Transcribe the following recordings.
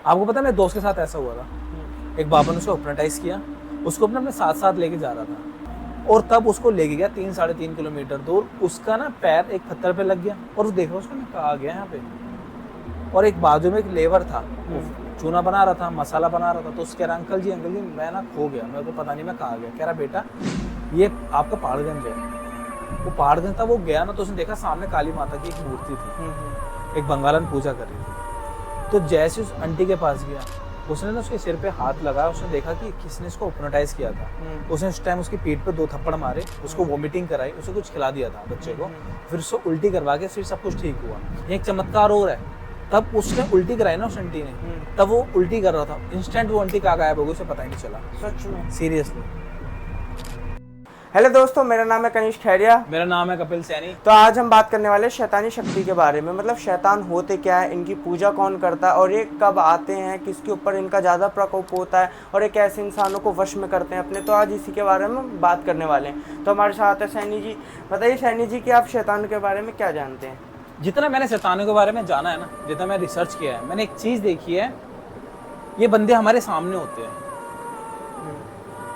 आपको पता है मेरे दोस्त के साथ ऐसा हुआ था। एक बाबा ने उसे हिप्नोटाइज किया, उसको अपने साथ साथ लेके जा रहा था और तब उसको लेके गया 3-3.5 किलोमीटर दूर। उसका ना पैर एक पत्थर पे लग गया और देख रहा उसको मैं कहा गया यहाँ पे। और एक बाजू में एक लेबर था, वो चूना बना रहा था, मसाला बना रहा था। तो उसके अंकल जी मैं ना खो गया, मेरे को पता नहीं मैं कहाँ गया। कह रहा बेटा ये आपका पहाड़गंज है। वो पहाड़गंज था, वो गया ना तो उसने देखा सामने काली माता की एक मूर्ति थी, एक बंगालन पूजा कर रही थी। तो जैसे उस आंटी के पास गया, उसने ना उसके सिर पे हाथ लगाया, उसने देखा कि किसने इसको हिप्नोटाइज किया था। उसने उस टाइम उसकी पीठ पे 2 थप्पड़ मारे, उसको वोमिटिंग कराई, उसे कुछ खिला दिया था बच्चे को, फिर उसको उल्टी करवा के फिर सब कुछ ठीक हुआ। एक चमत्कार और है, तब उसने उल्टी कराई ना उस आंटी ने, तब वो उल्टी कर रहा था, इंस्टेंट वो आंटी कहाँ गायब हो गई उसे पता ही नहीं चला। सच में? सीरियसली। हेलो दोस्तों, मेरा नाम है कनिष्क खैरिया। मेरा नाम है कपिल सैनी। तो आज हम बात करने वाले शैतानी शक्ति के बारे में, मतलब शैतान होते क्या है, इनकी पूजा कौन करता है और ये कब आते हैं, किसके ऊपर इनका ज़्यादा प्रकोप होता है और ये कैसे इंसानों को वश में करते हैं अपने। तो आज इसी के बारे में हम बात करने वाले हैं। तो हमारे साथ है सैनी जी। बताइए सैनी जी कि आप शैतान के बारे में क्या जानते हैं? जितना मैंने शैतानों के बारे में जाना है ना, जितना मैंने रिसर्च किया है, मैंने एक चीज़ देखी है, ये बंदे हमारे सामने होते हैं।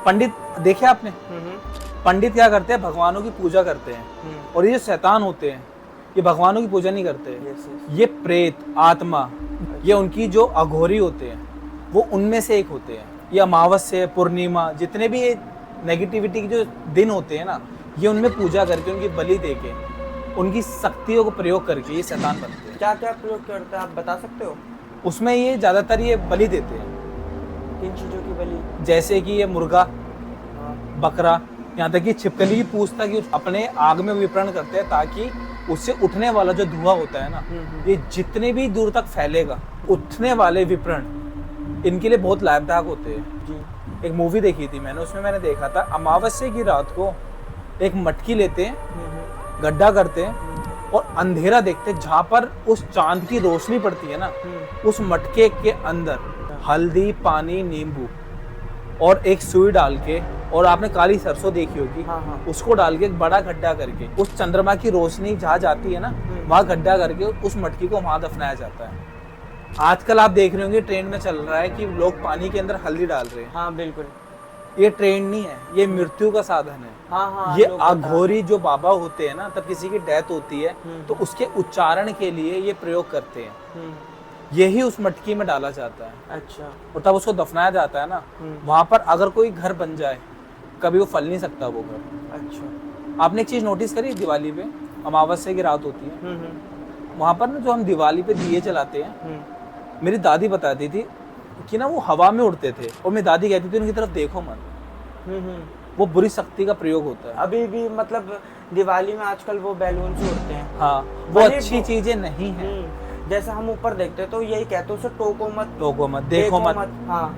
पंडित देखे आपने? पंडित क्या करते हैं, भगवानों की पूजा करते हैं। और ये शैतान होते हैं, ये भगवानों की पूजा नहीं करते। ये प्रेत आत्मा, ये उनकी जो अघोरी होते हैं, वो उनमें से एक होते हैं। ये अमावस्या पूर्णिमा जितने भी ये नेगेटिविटी के जो दिन होते हैं ना, ये उनमें पूजा करके, उनकी बलि देके, उनकी शक्तियों को प्रयोग करके ये शैतान बनते हैं। क्या क्या प्रयोग करते हैं आप बता सकते हो? उसमें ये ज़्यादातर ये बलि देते हैं। किन चीज़ों की बलि? जैसे कि ये मुर्गा, बकरा, यहाँ तक कि छिपकली की पूछ तक ये अपने आग में विपरण करते हैं, ताकि उससे उठने वाला जो धुआं होता है ना, ये जितने भी दूर तक फैलेगा, उठने वाले विपरण इनके लिए बहुत लाभदायक होते हैं जी। एक मूवी देखी थी मैंने, उसमें मैंने देखा था अमावस्या की रात को एक मटकी लेते हैं, गड्ढा करते हैं और अंधेरा देखते हैं, जहाँ पर उस चांद की रोशनी पड़ती है ना, उस मटके के अंदर हल्दी, पानी, नींबू और एक सुई डाल के, और आपने काली सरसों देखी होगी, उसको डाल के एक बड़ा गड्ढा करके, उस चंद्रमा की रोशनी जहाँ जाती है ना, वहाँ गड्ढा करके उस मटकी को वहाँ दफनाया जाता है। आजकल आप देख रहे होंगे ट्रेंड में चल रहा है कि लोग पानी के अंदर हल्दी डाल रहे हैं। हाँ बिल्कुल। ये ट्रेंड नहीं है, ये मृत्यु का साधन है। ये अघोरी जो बाबा होते हैं ना, तब किसी की डेथ होती है तो उसके उच्चारण के लिए ये प्रयोग करते हैं। यही उस मटकी में डाला जाता है। अच्छा। और तब उसको दफनाया जाता है ना, वहां पर अगर कोई घर बन जाए, कभी वो फल नहीं सकता वो घर। अच्छा। आपने एक चीज नोटिस करी, दिवाली पे अमावस्या की रात होती है, वहां पर ना जो हम दिवाली पे दिए जलाते हैं, मेरी दादी बताती थी कि ना वो हवा में उड़ते थे, और मेरी दादी कहती थी उनकी तरफ देखो मत, वो बुरी शक्ति का प्रयोग होता है। अभी भी मतलब दिवाली में आजकल वो बैलून से उड़ते हैं। हाँ, वो अच्छी चीजें नहीं है। जैसा हम ऊपर देखते हैं तो यही कहते हैं उसे टोको मत, देखो मत। हाँ,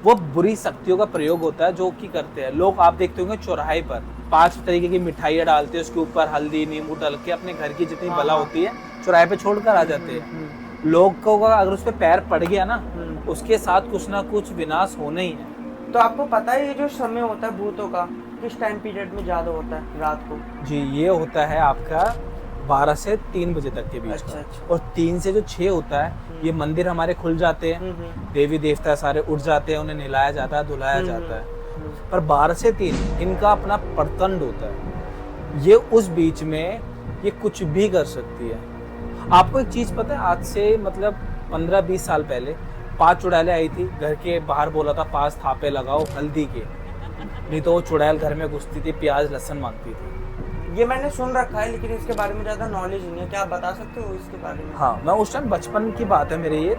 वो बुरी शक्तियों का प्रयोग होता है जो कि करते हैं लोग। आप देखते होंगे चौराहे पर 5 तरीके की मिठाइयाँ डालते हैं, उसके ऊपर हल्दी नींबू डाल के अपने घर की जितनी बला होती है चौराहे पे छोड़कर आ जाते हैं। लोग को अगर उस पर पैर पड़ गया ना, उसके साथ कुछ ना कुछ विनाश होना ही है। तो आपको पता है ये जो समय होता है भूतों का, किस टाइम पीरियड में ज्यादा होता है? रात को जी। ये होता है आपका 12 से 3 बजे तक के बीच। अच्छा। और 3 से जो 6 होता है, ये मंदिर हमारे खुल जाते हैं, देवी देवता सारे उठ जाते हैं, उन्हें नहलाया जाता है, धुलाया जाता है। पर 12 से 3 इनका अपना प्रतंड होता है। ये उस बीच में ये कुछ भी कर सकती है। आपको एक चीज पता है, आज से मतलब 15-20 साल पहले 5 चुड़ैलें आई थी, घर के बाहर बोला था 5 थापे लगाओ हल्दी के, नहीं तो वो चुड़ैल घर में घुसती थी, प्याज लहसुन मांगती थी। ये मैंने सुन रखा है, लेकिन इसके बारे में ज्यादा नॉलेज नहीं है। क्या आप बता सकते हो इसके बारे में? हाँ, मैं उस टाइम बचपन की बात है मेरे ये,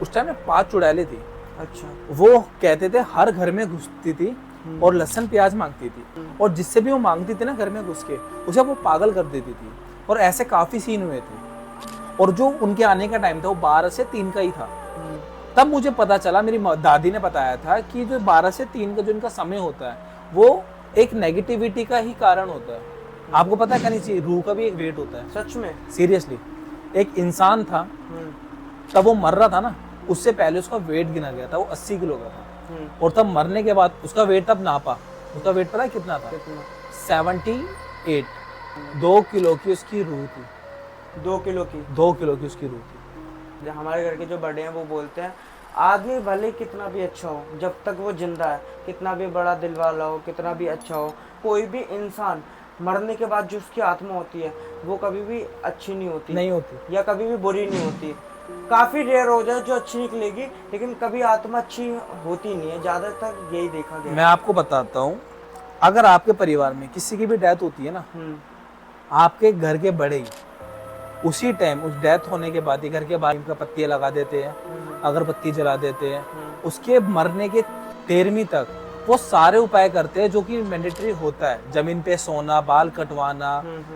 उस टाइम में 5 चुड़ैलें थी। अच्छा। वो कहते थे हर घर में घुसती थी और लहसुन प्याज मांगती थी, और जिससे भी वो मांगती थी ना घर में घुस के, उसे वो पागल कर देती थी। और ऐसे काफी सीन हुए थे। और जो उनके आने का टाइम था वो 12 से 3 का ही था। तब मुझे पता चला, मेरी दादी ने बताया था कि जो 12 से 3 का जो इनका समय होता है, वो एक नेगेटिविटी का ही कारण होता है। आपको पता है कहनी चाहिए, रूह का भी एक वेट होता है। सच में? सीरियसली। एक इंसान था, तब वो मर रहा था ना, उससे पहले उसका वेट गिना गया था, वो 80 किलो का था। और तब मरने के बाद उसका वेट तब नापा, उसका वेट पता है कितना था? 78। 2 किलो की उसकी रूह थी। 2 किलो की? 2 किलो की उसकी रूह थी। हमारे घर के जो बड़े हैं वो बोलते हैं आदमी भले कितना भी अच्छा हो, जब तक वो जिंदा है, कितना भी बड़ा दिल वाला हो, कितना भी अच्छा हो, कोई भी इंसान मरने के बाद जो उसकी आत्मा होती है वो कभी भी अच्छी नहीं होती, नहीं होती। या कभी भी बुरी नहीं होती। काफ़ी रेयर हो जाए जो अच्छी निकलेगी, लेकिन कभी आत्मा अच्छी होती नहीं है, ज़्यादातर यही देखा गया। मैं आपको बताता हूँ, अगर आपके परिवार में किसी की भी डेथ होती है ना, आपके घर के बड़े ही उसी टाइम उस डेथ होने के बाद ही घर के बाहर का पत्तियाँ लगा देते हैं, अगरबत्ती जला देते हैं। उसके मरने के 13वीं तक वो सारे उपाय करते हैं जो कि मैंडेटरी होता है, जमीन पे सोना, बाल कटवाना,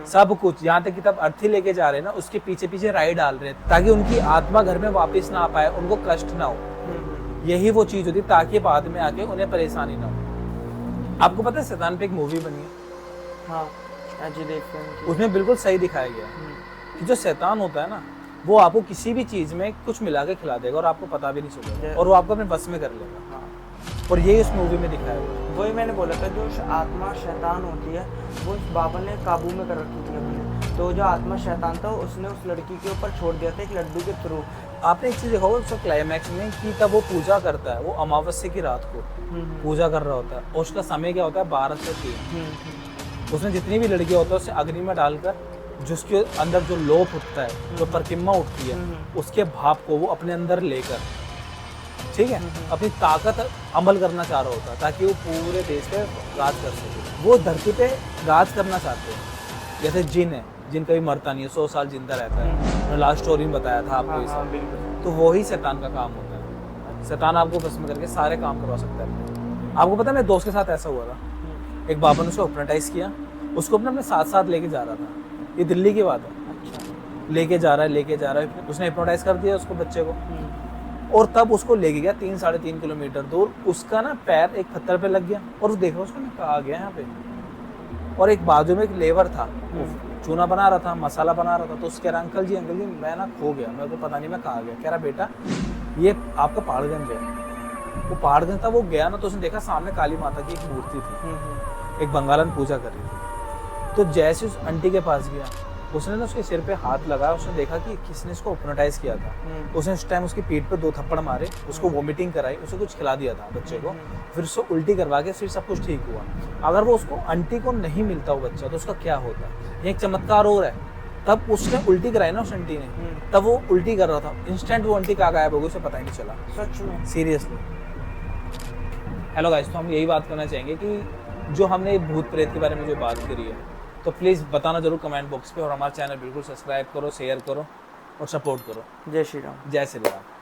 सब कुछ। यहाँ तक कि तब अर्थी लेके जा रहे हैं ना, उसके पीछे पीछे राई डाल रहे हैं ताकि उनकी आत्मा घर में वापस ना आ पाए, उनको कष्ट ना हो। यही वो चीज होती ताकि बाद में आके उन्हें परेशानी ना हो। आपको पता है शैतान पे एक मूवी बनी है, हाँ अजय देवगन की। उसमें बिल्कुल सही दिखाया गया है कि जो शैतान होता है ना, वो आपको किसी भी चीज में कुछ मिला के खिला देगा और आपको पता भी नहीं चलेगा, और वो आपको अपने बस में कर लेगा। और यही उस मूवी में दिखाया हुआ है। वही मैंने बोला था, जो आत्मा शैतान होती है वो उस बाबा ने काबू में कर रखी थी अपने। तो जो आत्मा शैतान था उसने उस लड़की के ऊपर छोड़ दिया था एक लड्डू के थ्रू। आपने एक चीज देखा होगा उसका क्लाइमैक्स में कि तब वो पूजा करता है, वो अमावस्या की रात को पूजा कर रहा होता है, और उसका समय क्या होता है 12 से 3। उसने जितनी भी लड़कियां होता है उसे अग्नि में डालकर जिसके अंदर जो लोप उठता है, जो प्रतिमा उठती है, उसके भाव को वो अपने अंदर लेकर, ठीक है, अपनी ताकत अमल करना चाह रहा होता है ताकि वो पूरे देश पे राज कर सके। वो धरती पे राज करना चाहते हैं। जैसे जिन है, जिन कभी मरता नहीं है, 100 साल जिंदा रहता है। मैंने लास्ट स्टोरी में बताया था आपको ये सब। तो वही शैतान का काम होता है। शैतान आपको बस में करके सारे काम करवा सकता है। आपको पता है मेरे दोस्त के साथ ऐसा हुआ था, एक बाबा ने उसको हिप्नोटाइज किया, उसको अपने साथ साथ लेके जा रहा था। ये दिल्ली की बात है। लेके जा रहा है, उसने हिप्नोटाइज कर दिया उसको, बच्चे को, और तब उसको लेके गया 3-3.5 किलोमीटर दूर। उसका ना पैर एक पत्थर पे लग गया, और देखो उसको मैं कहा गया यहाँ पे। और एक बाजू में एक लेबर था, वो चूना बना रहा था, मसाला बना रहा था। तो उसके अंकल जी मैं ना खो गया, मेरे को पता नहीं मैं कहा गया। कह रहा बेटा ये आपका पहाड़गंज है। वो पहाड़गंज था, वो गया ना तो उसने देखा सामने काली माता की एक मूर्ति थी, एक बंगालन पूजा कर रही थी। तो जैसे उस आंटी के पास गया, उसने ना उसके सिर पे हाथ लगाया, उसने देखा कि किसने इसको हिप्नोटाइज किया था। उसने उस टाइम उसकी पीठ पे 2 थप्पड़ मारे, उसको वोमिटिंग कराई, उसे कुछ खिला दिया था बच्चे को, फिर उसको उल्टी करवा के फिर सब कुछ ठीक हुआ। अगर वो उसको आंटी को नहीं मिलता वो बच्चा तो उसका क्या होता। ये एक चमत्कार और है। तब उसने उल्टी कराई ना उस आंटी ने, तब वो उल्टी कर रहा था, इंस्टेंट वो आंटी कहाँ गायब हो गई उसे पता ही नहीं चला। सच में सीरियसली। हेलो गाइस, तो हम यही बात करना चाहेंगे कि जो हमने भूत प्रेत के बारे में जो बात करी है, तो प्लीज़ बताना जरूर कमेंट बॉक्स पे, और हमारा चैनल बिल्कुल सब्सक्राइब करो, शेयर करो और सपोर्ट करो। जय श्री राम। जय श्री राम।